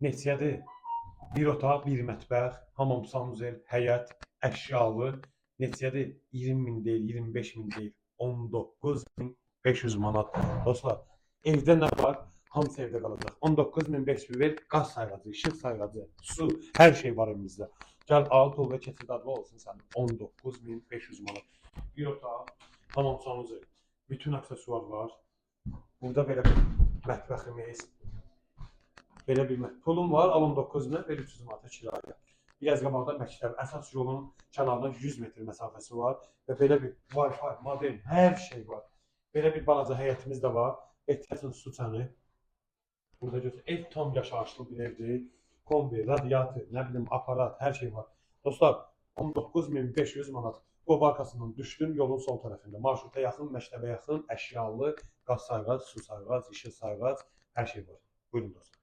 Neçədir? Bir otaq, bir mətbəx, hamam, sanuzel, həyət, əşyalı. Neçədir? 20 min deyil, 25 min deyil. 19.500 manat. Dostlar, evdə nə var? Hamısı evdə qalacaq. 19.500 ver, qaz sayğacı, işıq sayğacı, su, hər şey var evimizdə. Gəl al, pul və keçid adlı olsun sənin. 19.500 manat. Bir otaq, hamam, sanuzel, bütün aksesuarlar. Burada belə bir mətbəximiz. Belə bir pulum var, 19.000 ver 300 manata kiraya. Biraz qabaqda məktəb, əsas yolun kənarına 100 metr məsafəsi var və belə bir Wi-Fi, modem, hər şey var. Belə bir balaca həyətimiz də var. Ehtiyatın su çanı. Burada götür. Ev tam yaşayışlı bir evdir. Kombi, radiator, nə bilim aparat, hər şey var. Dostlar, 19.500 manat. Bu barkasından düşdüm yolun sol tərəfində. Marşruta yaxın, məktəbə yaxın, əşyalı, qaz sayğac, su sayğac, işıq sayğac, hər şey var. Buyurun dostlar.